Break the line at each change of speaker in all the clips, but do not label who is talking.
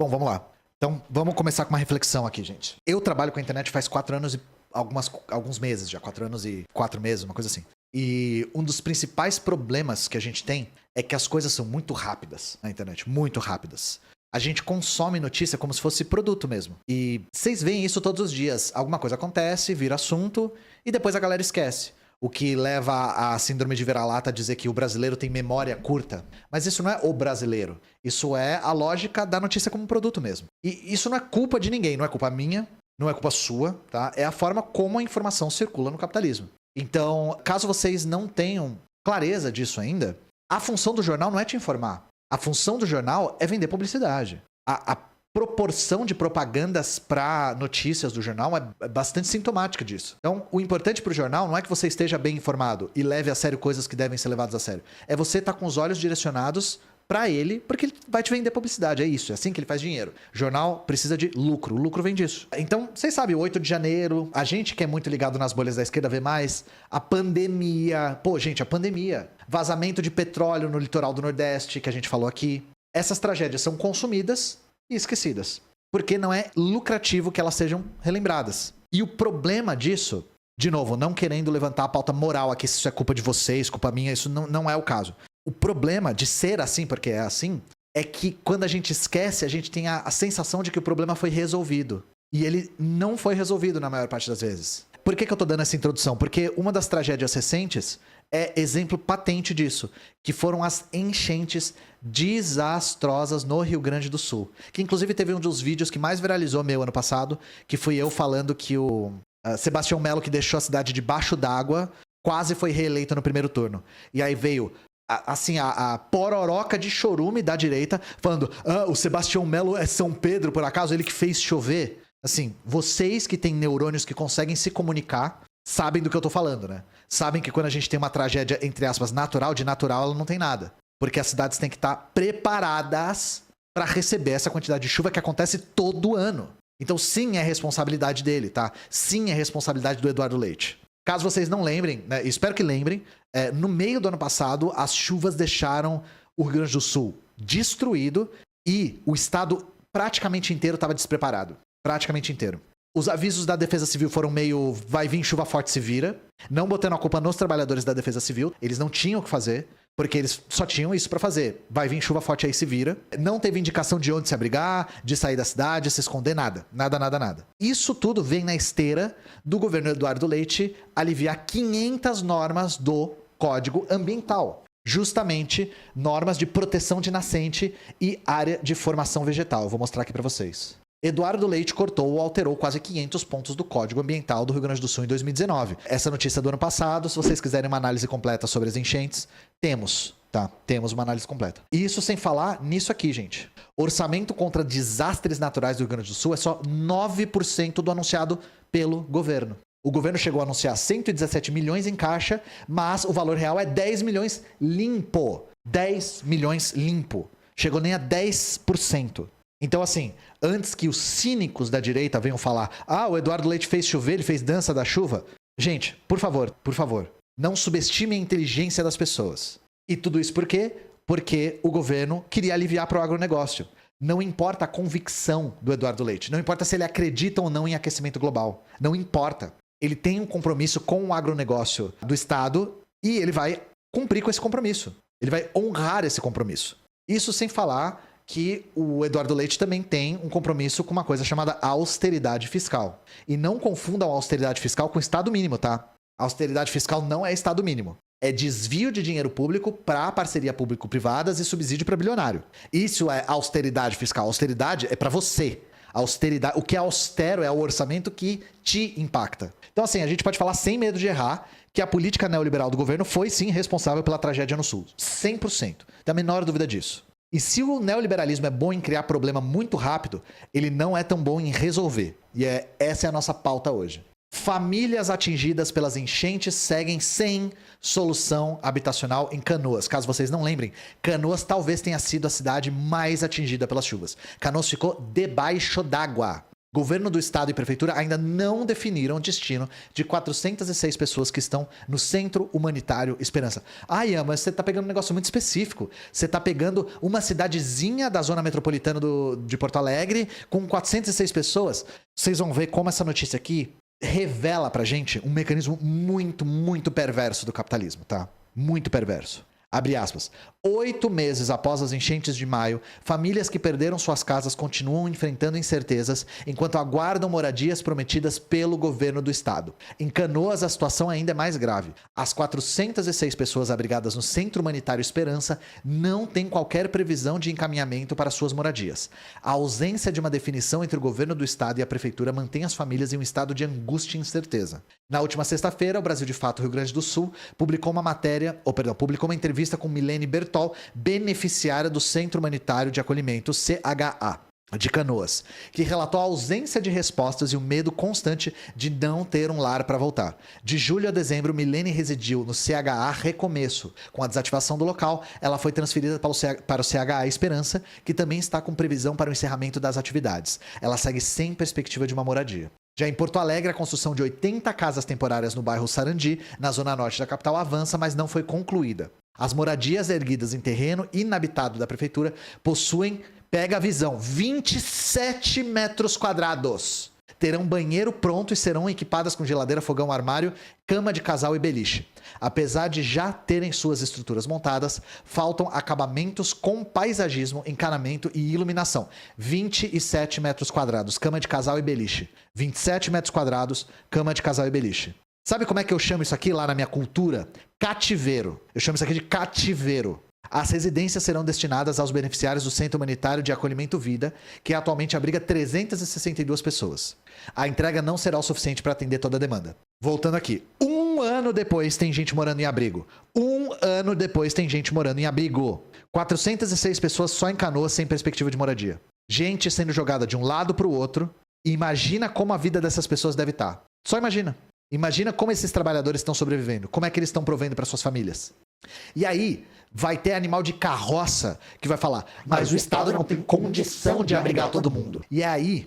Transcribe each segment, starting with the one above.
Bom, vamos lá. Então, vamos começar com uma reflexão aqui, gente. Eu trabalho com a internet faz 4 anos e alguns meses já. 4 anos e 4 meses, uma coisa assim. E um dos principais problemas que a gente tem é que as coisas são muito rápidas na internet. Muito rápidas. A gente consome notícia como se fosse produto mesmo. E vocês veem isso todos os dias. Alguma coisa acontece, vira assunto e depois a galera esquece. O que leva a síndrome de vira-lata a dizer que o brasileiro tem memória curta. Mas isso não é o brasileiro. Isso é a lógica da notícia como produto mesmo. E isso não é culpa de ninguém. Não é culpa minha, não é culpa sua, tá? É a forma como a informação circula no capitalismo. Então, caso vocês não tenham clareza disso ainda, a função do jornal não é te informar. A função do jornal é vender publicidade. A proporção de propagandas para notícias do jornal é bastante sintomática disso. Então, o importante para o jornal não é que você esteja bem informado e leve a sério coisas que devem ser levadas a sério. É você estar com os olhos direcionados para ele, porque ele vai te vender publicidade. É isso, é assim que ele faz dinheiro. O jornal precisa de lucro, o lucro vem disso. Então, vocês sabem, 8 de janeiro, a gente que é muito ligado nas bolhas da esquerda vê mais, a pandemia. Pô, gente, a pandemia. Vazamento de petróleo no litoral do Nordeste, que a gente falou aqui. Essas tragédias são consumidas e esquecidas. Porque não é lucrativo que elas sejam relembradas. E o problema disso, de novo, não querendo levantar a pauta moral aqui, se isso é culpa de vocês, culpa minha, isso não é o caso. O problema de ser assim, porque é assim, é que quando a gente esquece, a gente tem a sensação de que o problema foi resolvido. E ele não foi resolvido na maior parte das vezes. Por que eu tô dando essa introdução? Porque uma das tragédias recentes é exemplo patente disso, que foram as enchentes desastrosas no Rio Grande do Sul. Que inclusive teve um dos vídeos que mais viralizou meu ano passado, que fui eu falando que o Sebastião Melo, que deixou a cidade debaixo d'água, quase foi reeleito no primeiro turno. E aí veio a pororoca de chorume da direita, falando, o Sebastião Melo é São Pedro, por acaso, ele que fez chover. Assim, vocês que têm neurônios que conseguem se comunicar, sabem do que eu tô falando, né? Sabem que quando a gente tem uma tragédia, entre aspas, natural, de natural ela não tem nada. Porque as cidades têm que estar preparadas para receber essa quantidade de chuva que acontece todo ano. Então sim, é responsabilidade dele, tá? Sim, é responsabilidade do Eduardo Leite. Caso vocês não lembrem, né, espero que lembrem, no meio do ano passado, as chuvas deixaram o Rio Grande do Sul destruído e o estado praticamente inteiro estava despreparado. Praticamente inteiro. Os avisos da Defesa Civil foram meio vai vir chuva forte, se vira. Não botando a culpa nos trabalhadores da Defesa Civil. Eles não tinham o que fazer, porque eles só tinham isso pra fazer. Vai vir chuva forte, aí se vira. Não teve indicação de onde se abrigar, de sair da cidade, se esconder, nada. Nada. Isso tudo vem na esteira do governo Eduardo Leite aliviar 500 normas do Código Ambiental. Justamente normas de proteção de nascente e área de formação vegetal. Eu vou mostrar aqui pra vocês. Eduardo Leite cortou ou alterou quase 500 pontos do Código Ambiental do Rio Grande do Sul em 2019. Essa notícia do ano passado, se vocês quiserem uma análise completa sobre as enchentes, temos, tá? Temos uma análise completa. E isso sem falar nisso aqui, gente. Orçamento contra desastres naturais do Rio Grande do Sul é só 9% do anunciado pelo governo. O governo chegou a anunciar 117 milhões em caixa, mas o valor real é 10 milhões limpo. 10 milhões limpo. Chegou nem a 10%. Então, assim, antes que os cínicos da direita venham falar o Eduardo Leite fez chover, ele fez dança da chuva. Gente, por favor, não subestime a inteligência das pessoas. E tudo isso por quê? Porque o governo queria aliviar para o agronegócio. Não importa a convicção do Eduardo Leite. Não importa se ele acredita ou não em aquecimento global. Não importa. Ele tem um compromisso com o agronegócio do Estado e ele vai cumprir com esse compromisso. Ele vai honrar esse compromisso. Isso sem falar que o Eduardo Leite também tem um compromisso com uma coisa chamada austeridade fiscal. E não confundam a austeridade fiscal com Estado mínimo, tá? A austeridade fiscal não é Estado mínimo. É desvio de dinheiro público para parceria público-privadas e subsídio para bilionário. Isso é austeridade fiscal. Austeridade é para você. Austeridade, o que é austero é o orçamento que te impacta. Então, assim, a gente pode falar sem medo de errar que a política neoliberal do governo foi, sim, responsável pela tragédia no Sul. 100%. Não tem a menor dúvida disso. E se o neoliberalismo é bom em criar problema muito rápido, ele não é tão bom em resolver. E essa é a nossa pauta hoje. Famílias atingidas pelas enchentes seguem sem solução habitacional em Canoas. Caso vocês não lembrem, Canoas talvez tenha sido a cidade mais atingida pelas chuvas. Canoas ficou debaixo d'água. Governo do estado e prefeitura ainda não definiram o destino de 406 pessoas que estão no Centro Humanitário Esperança. Ah, Ian, mas você tá pegando um negócio muito específico. Você tá pegando uma cidadezinha da zona metropolitana de Porto Alegre com 406 pessoas. Vocês vão ver como essa notícia aqui revela pra gente um mecanismo muito, muito perverso do capitalismo, tá? Muito perverso. Abre aspas. 8 meses após as enchentes de maio, famílias que perderam suas casas continuam enfrentando incertezas enquanto aguardam moradias prometidas pelo governo do estado. Em Canoas, a situação ainda é mais grave. As 406 pessoas abrigadas no Centro Humanitário Esperança não têm qualquer previsão de encaminhamento para suas moradias. A ausência de uma definição entre o governo do estado e a prefeitura mantém as famílias em um estado de angústia e incerteza. Na última sexta-feira, o Brasil de Fato Rio Grande do Sul publicou uma entrevista com Milene Bertol, beneficiária do Centro Humanitário de Acolhimento, CHA, de Canoas, que relatou a ausência de respostas e o medo constante de não ter um lar para voltar. De julho a dezembro, Milene residiu no CHA Recomeço. Com a desativação do local, ela foi transferida para o CHA Esperança, que também está com previsão para o encerramento das atividades. Ela segue sem perspectiva de uma moradia. Já em Porto Alegre, a construção de 80 casas temporárias no bairro Sarandi, na zona norte da capital, avança, mas não foi concluída. As moradias erguidas em terreno inabitado da prefeitura possuem, pega a visão, 27 metros quadrados. Terão banheiro pronto e serão equipadas com geladeira, fogão, armário, cama de casal e beliche. Apesar de já terem suas estruturas montadas, faltam acabamentos com paisagismo, encanamento e iluminação. 27 metros quadrados, cama de casal e beliche. 27 metros quadrados, cama de casal e beliche. Sabe como é que eu chamo isso aqui lá na minha cultura? Cativeiro. Eu chamo isso aqui de cativeiro. As residências serão destinadas aos beneficiários do Centro Humanitário de Acolhimento Vida, que atualmente abriga 362 pessoas. A entrega não será o suficiente para atender toda a demanda. Voltando aqui. 1 ano depois tem gente morando em abrigo. 1 ano depois tem gente morando em abrigo. 406 pessoas só em Canoas sem perspectiva de moradia. Gente sendo jogada de um lado para o outro. Imagina como a vida dessas pessoas deve estar. Só imagina. Imagina como esses trabalhadores estão sobrevivendo. Como é que eles estão provendo para suas famílias. E aí, vai ter animal de carroça que vai falar, mas o Estado não tem condição de abrigar todo mundo. E é aí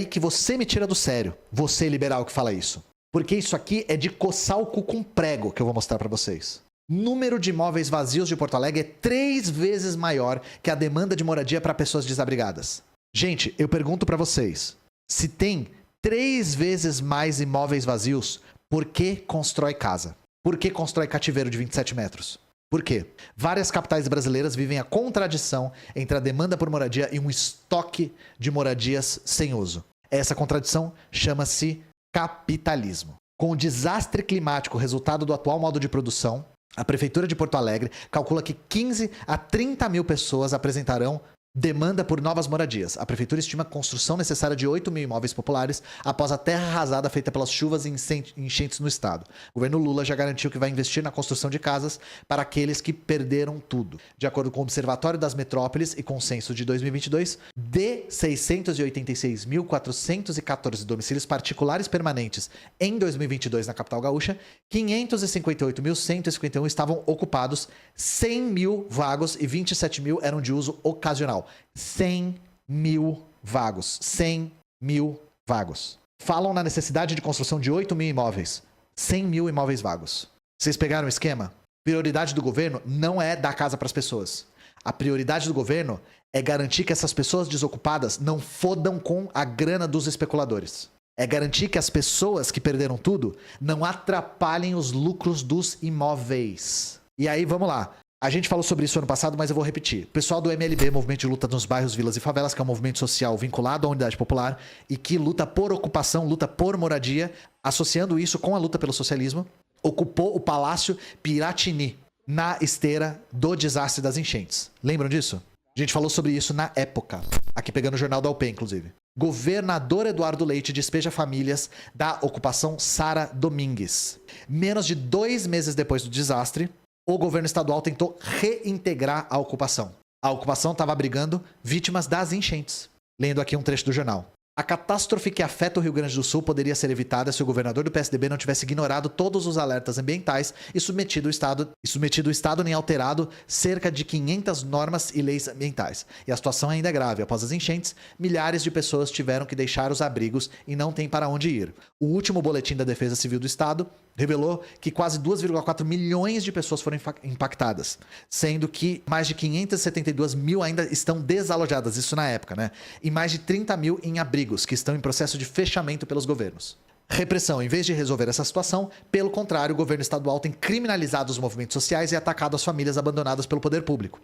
que você me tira do sério, você liberal que fala isso. Porque isso aqui é de coçar o cu com prego que eu vou mostrar pra vocês. Número de imóveis vazios de Porto Alegre é 3 vezes maior que a demanda de moradia para pessoas desabrigadas. Gente, eu pergunto pra vocês, se tem 3 vezes mais imóveis vazios, por que constrói casa? Por que constrói cativeiro de 27 metros? Por quê? Várias capitais brasileiras vivem a contradição entre a demanda por moradia e um estoque de moradias sem uso. Essa contradição chama-se capitalismo. Com o desastre climático resultado do atual modo de produção, a Prefeitura de Porto Alegre calcula que 15 a 30 mil pessoas apresentarão demanda por novas moradias. A prefeitura estima a construção necessária de 8 mil imóveis populares após a terra arrasada feita pelas chuvas e enchentes no estado. O governo Lula já garantiu que vai investir na construção de casas para aqueles que perderam tudo. De acordo com o Observatório das Metrópoles e Consenso de 2022, de 686.414 domicílios particulares permanentes em 2022 na capital gaúcha, 558.151 estavam ocupados, 100 mil vagos e 27 mil eram de uso ocasional. 100 mil vagos. 100 mil vagos. Falam na necessidade de construção de 8 mil imóveis. 100 mil imóveis vagos. Vocês pegaram o esquema? Prioridade do governo não é dar casa para as pessoas. A prioridade do governo é garantir que essas pessoas desocupadas não fodam com a grana dos especuladores. É garantir que as pessoas que perderam tudo não atrapalhem os lucros dos imóveis. E aí, vamos lá. A gente falou sobre isso ano passado, mas eu vou repetir. O pessoal do MLB, Movimento de Luta nos Bairros, Vilas e Favelas, que é um movimento social vinculado à unidade popular e que luta por ocupação, luta por moradia, associando isso com a luta pelo socialismo, ocupou o Palácio Piratini, na esteira do desastre das enchentes. Lembram disso? A gente falou sobre isso na época, aqui pegando o jornal da UP, inclusive. Governador Eduardo Leite despeja famílias da ocupação Sara Domingues. Menos de 2 meses depois do desastre, o governo estadual tentou reintegrar a ocupação. A ocupação estava abrigando vítimas das enchentes. Lendo aqui um trecho do jornal. A catástrofe que afeta o Rio Grande do Sul poderia ser evitada se o governador do PSDB não tivesse ignorado todos os alertas ambientais e submetido o Estado nem alterado cerca de 500 normas e leis ambientais. E a situação ainda é grave. Após as enchentes, milhares de pessoas tiveram que deixar os abrigos e não têm para onde ir. O último boletim da Defesa Civil do Estado revelou que quase 2,4 milhões de pessoas foram impactadas, sendo que mais de 572 mil ainda estão desalojadas, isso na época, né? E mais de 30 mil em abrigos, que estão em processo de fechamento pelos governos. Repressão, em vez de resolver essa situação, pelo contrário, o governo estadual tem criminalizado os movimentos sociais e atacado as famílias abandonadas pelo poder público.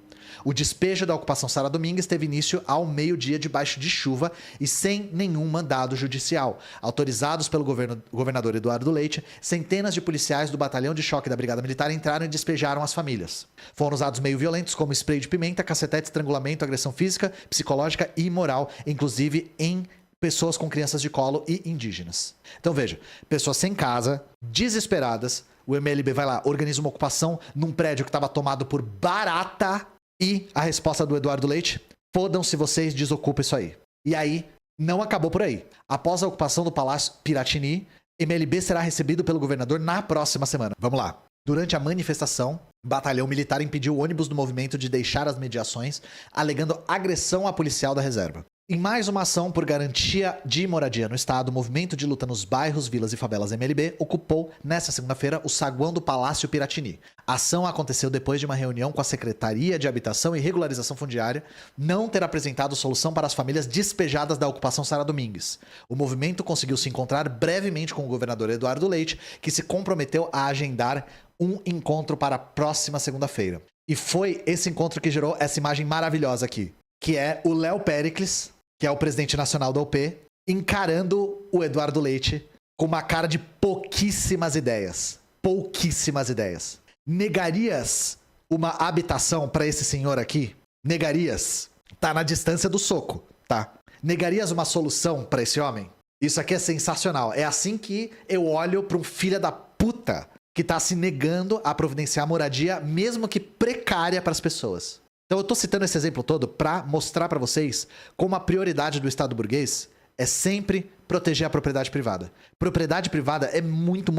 O despejo da ocupação Sara Domingues teve início ao meio-dia debaixo de chuva e sem nenhum mandado judicial. Autorizados pelo governador Eduardo Leite, centenas de policiais do batalhão de choque da Brigada Militar entraram e despejaram as famílias. Foram usados meios violentos como spray de pimenta, cacetete, estrangulamento, agressão física, psicológica e moral, inclusive em pessoas com crianças de colo e indígenas. Então veja, pessoas sem casa, desesperadas, o MLB vai lá, organiza uma ocupação num prédio que estava tomado por barata e a resposta do Eduardo Leite, fodam-se vocês, desocupa isso aí. E aí, não acabou por aí. Após a ocupação do Palácio Piratini, MLB será recebido pelo governador na próxima semana. Vamos lá. Durante a manifestação, o batalhão militar impediu o ônibus do movimento de deixar as mediações, alegando agressão a policial da reserva. Em mais uma ação por garantia de moradia no estado, o movimento de luta nos bairros, vilas e favelas MLB ocupou, nesta segunda-feira, o saguão do Palácio Piratini. A ação aconteceu depois de uma reunião com a Secretaria de Habitação e Regularização Fundiária não ter apresentado solução para as famílias despejadas da ocupação Sara Domingues. O movimento conseguiu se encontrar brevemente com o governador Eduardo Leite, que se comprometeu a agendar um encontro para a próxima segunda-feira. E foi esse encontro que gerou essa imagem maravilhosa aqui, que é o Léo Péricles, que é o presidente nacional da UP, encarando o Eduardo Leite com uma cara de pouquíssimas ideias. Pouquíssimas ideias. Negarias uma habitação para esse senhor aqui? Negarias? Tá na distância do soco, tá? Negarias uma solução para esse homem? Isso aqui é sensacional. É assim que eu olho para um filho da puta que tá se negando a providenciar moradia, mesmo que precária, para as pessoas. Então eu tô citando esse exemplo todo para mostrar para vocês como a prioridade do Estado burguês é sempre proteger a propriedade privada. Propriedade privada é muito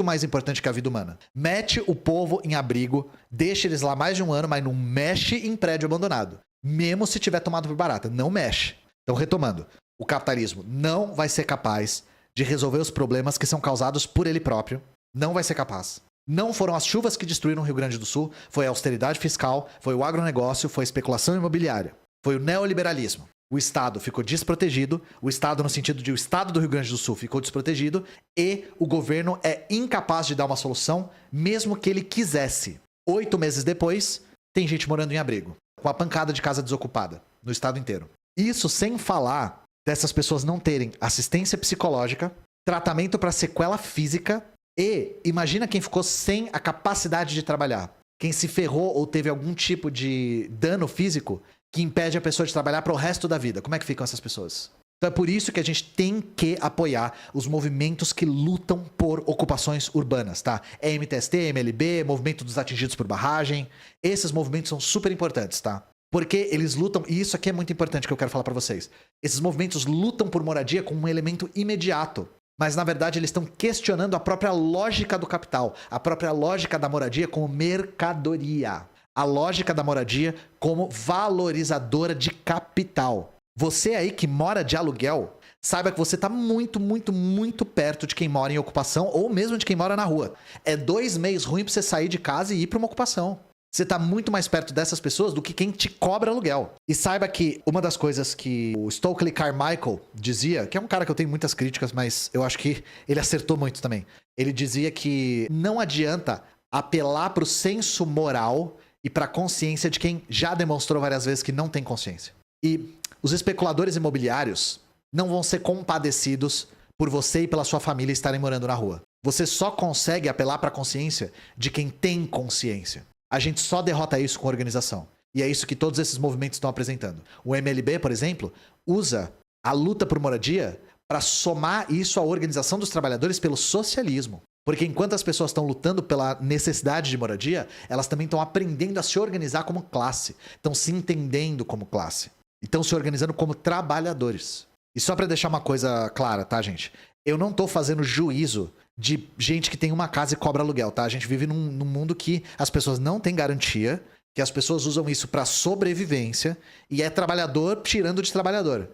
mais importante que a vida humana. Mete o povo em abrigo, deixa eles lá mais de um ano, mas não mexe em prédio abandonado. Mesmo se tiver tomado por barata, não mexe. Então, retomando, o capitalismo não vai ser capaz de resolver os problemas que são causados por ele próprio. Não vai ser capaz. Não foram as chuvas que destruíram o Rio Grande do Sul, foi a austeridade fiscal, foi o agronegócio, foi a especulação imobiliária, foi o neoliberalismo. O Estado ficou desprotegido, o Estado no sentido de o Estado do Rio Grande do Sul ficou desprotegido e o governo é incapaz de dar uma solução, mesmo que ele quisesse. 8 meses depois, tem gente morando em abrigo, com a pancada de casa desocupada, no estado inteiro. Isso sem falar dessas pessoas não terem assistência psicológica, tratamento para sequela física. E imagina quem ficou sem a capacidade de trabalhar. Quem se ferrou ou teve algum tipo de dano físico que impede a pessoa de trabalhar para o resto da vida. Como é que ficam essas pessoas? Então é por isso que a gente tem que apoiar os movimentos que lutam por ocupações urbanas, tá? É MTST, MLB, Movimento dos Atingidos por Barragem. Esses movimentos são super importantes, tá? Porque eles lutam, e isso aqui é muito importante que eu quero falar para vocês. Esses movimentos lutam por moradia como um elemento imediato. Mas, na verdade, eles estão questionando a própria lógica do capital, a própria lógica da moradia como mercadoria, a lógica da moradia como valorizadora de capital. Você aí que mora de aluguel, saiba que você está muito perto de quem mora em ocupação ou mesmo de quem mora na rua. É 2 meses ruim para você sair de casa e ir para uma ocupação. Você está muito mais perto dessas pessoas do que quem te cobra aluguel. E saiba que uma das coisas que o Stokely Carmichael dizia, que é um cara que eu tenho muitas críticas, mas eu acho que ele acertou muito também. Ele dizia que não adianta apelar para o senso moral e para a consciência de quem já demonstrou várias vezes que não tem consciência. E os especuladores imobiliários não vão ser compadecidos por você e pela sua família estarem morando na rua. Você só consegue apelar para a consciência de quem tem consciência. A gente só derrota isso com organização. E é isso que todos esses movimentos estão apresentando. O MLB, por exemplo, usa a luta por moradia para somar isso à organização dos trabalhadores pelo socialismo. Porque enquanto as pessoas estão lutando pela necessidade de moradia, elas também estão aprendendo a se organizar como classe. Estão se entendendo como classe. E estão se organizando como trabalhadores. E só pra deixar uma coisa clara, tá, gente? Eu não tô fazendo juízo de gente que tem uma casa e cobra aluguel, tá? A gente vive num mundo que as pessoas não têm garantia, que as pessoas usam isso pra sobrevivência e é trabalhador tirando de trabalhador.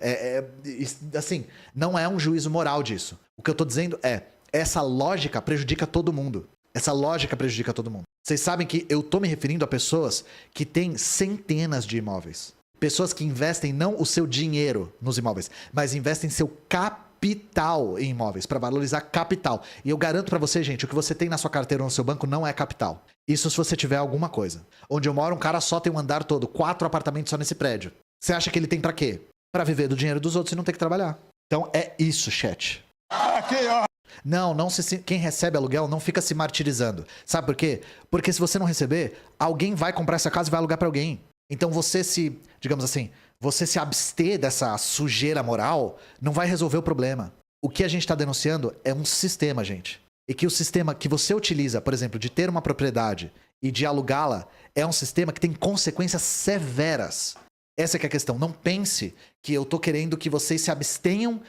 Assim, não é um juízo moral disso. O que eu tô dizendo é, essa lógica prejudica todo mundo. Essa lógica prejudica todo mundo. Vocês sabem que eu tô me referindo a pessoas que têm centenas de imóveis. Pessoas que investem não o seu dinheiro nos imóveis, mas investem seu capital em imóveis, para valorizar capital. E eu garanto para você, gente, o que você tem na sua carteira ou no seu banco não é capital. Isso se você tiver alguma coisa. Onde eu moro, um cara só tem um andar todo, 4 apartamentos só nesse prédio. Você acha que ele tem para quê? Para viver do dinheiro dos outros e não ter que trabalhar. Então é isso, chat.
Aqui, ó.
Não quem recebe aluguel não fica se martirizando. Sabe por quê? Porque se você não receber, alguém vai comprar essa casa e vai alugar para alguém. Então você se, digamos assim, você se abster dessa sujeira moral não vai resolver o problema. O que a gente está denunciando é um sistema, gente. E que o sistema que você utiliza, por exemplo, de ter uma propriedade e de alugá-la, é um sistema que tem consequências severas. Essa que é a questão. Não pense que eu tô querendo que vocês se abstenham.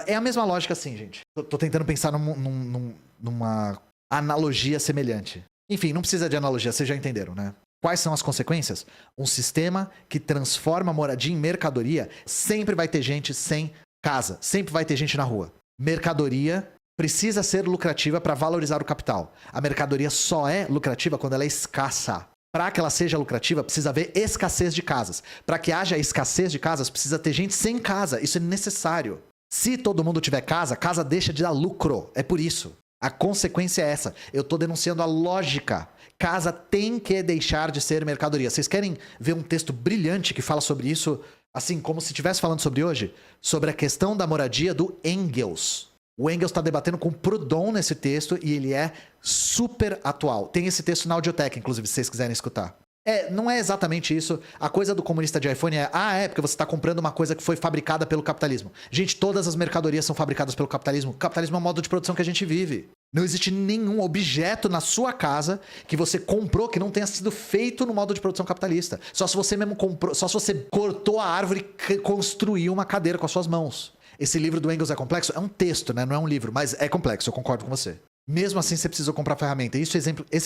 É a mesma lógica assim, gente. Tô tentando pensar numa analogia semelhante. Enfim, não precisa de analogia, vocês já entenderam, né? Quais são as consequências? Um sistema que transforma a moradia em mercadoria, sempre vai ter gente sem casa, sempre vai ter gente na rua. Mercadoria precisa ser lucrativa para valorizar o capital. A mercadoria só é lucrativa quando ela é escassa. Para que ela seja lucrativa, precisa haver escassez de casas. Para que haja escassez de casas, precisa ter gente sem casa. Isso é necessário. Se todo mundo tiver casa, casa deixa de dar lucro. É por isso. A consequência é essa. Eu estou denunciando a lógica. Casa tem que deixar de ser mercadoria. Vocês querem ver um texto brilhante que fala sobre isso, assim, como se estivesse falando sobre hoje? Sobre a questão da moradia do Engels. O Engels está debatendo com Proudhon nesse texto e ele é super atual. Tem esse texto na Audioteca, inclusive, se vocês quiserem escutar. Não é exatamente isso. A coisa do comunista de iPhone é porque você está comprando uma coisa que foi fabricada pelo capitalismo. Gente, todas as mercadorias são fabricadas pelo capitalismo. O capitalismo é um modo de produção que a gente vive. Não existe nenhum objeto na sua casa que você comprou que não tenha sido feito no modo de produção capitalista. Só se você mesmo comprou, só se você cortou a árvore e construiu uma cadeira com as suas mãos. Esse livro do Engels é complexo? É um texto, né? Não é um livro, mas é complexo, eu concordo com você. Mesmo assim, você precisa comprar ferramenta. Esse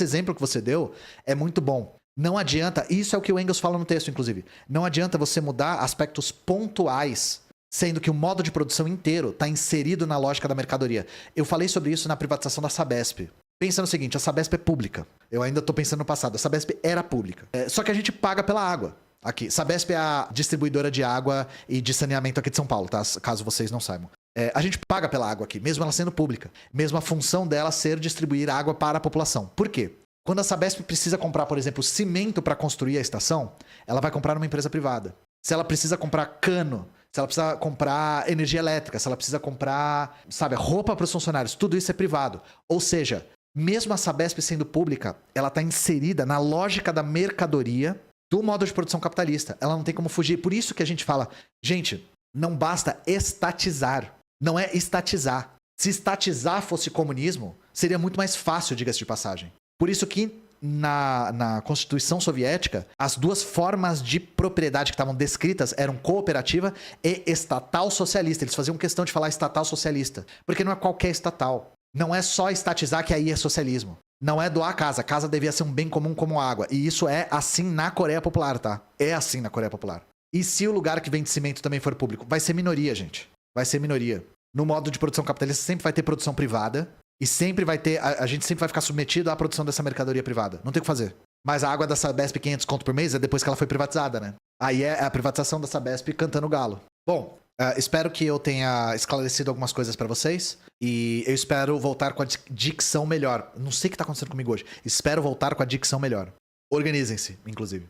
exemplo que você deu é muito bom. Não adianta, isso é o que o Engels fala no texto, inclusive. Não adianta você mudar aspectos pontuais, sendo que o modo de produção inteiro está inserido na lógica da mercadoria. Eu falei sobre isso na privatização da Sabesp. Pensa no seguinte, a Sabesp é pública. Eu ainda estou pensando no passado. A Sabesp era pública. Só que a gente paga pela água. Aqui, Sabesp é a distribuidora de água e de saneamento aqui de São Paulo, tá? Caso vocês não saibam. A gente paga pela água aqui, mesmo ela sendo pública. Mesmo a função dela ser distribuir água para a população. Por quê? Quando a Sabesp precisa comprar, por exemplo, cimento para construir a estação, ela vai comprar numa empresa privada. Se ela precisa comprar cano, se ela precisa comprar energia elétrica, se ela precisa comprar, sabe, roupa para os funcionários, tudo isso é privado. Ou seja, mesmo a Sabesp sendo pública, ela está inserida na lógica da mercadoria do modo de produção capitalista. Ela não tem como fugir. Por isso que a gente fala, gente, não basta estatizar. Não é estatizar. Se estatizar fosse comunismo, seria muito mais fácil, diga-se de passagem. Por isso que na Constituição Soviética, as duas formas de propriedade que estavam descritas eram cooperativa e estatal socialista. Eles faziam questão de falar estatal socialista, porque não é qualquer estatal. Não é só estatizar que aí é socialismo. Não é doar a casa. A casa devia ser um bem comum como a água. E isso é assim na Coreia Popular, tá? É assim na Coreia Popular. E se o lugar que vende cimento também for público? Vai ser minoria, gente. Vai ser minoria. No modo de produção capitalista sempre vai ter produção privada. E sempre vai ter... A gente sempre vai ficar submetido à produção dessa mercadoria privada. Não tem o que fazer. Mas a água da Sabesp 500 conto por mês é depois que ela foi privatizada, né? Aí é a privatização da Sabesp cantando galo. Bom, espero que eu tenha esclarecido algumas coisas pra vocês. E eu espero voltar com a dicção melhor. Não sei o que tá acontecendo comigo hoje. Espero voltar com a dicção melhor. Organizem-se, inclusive.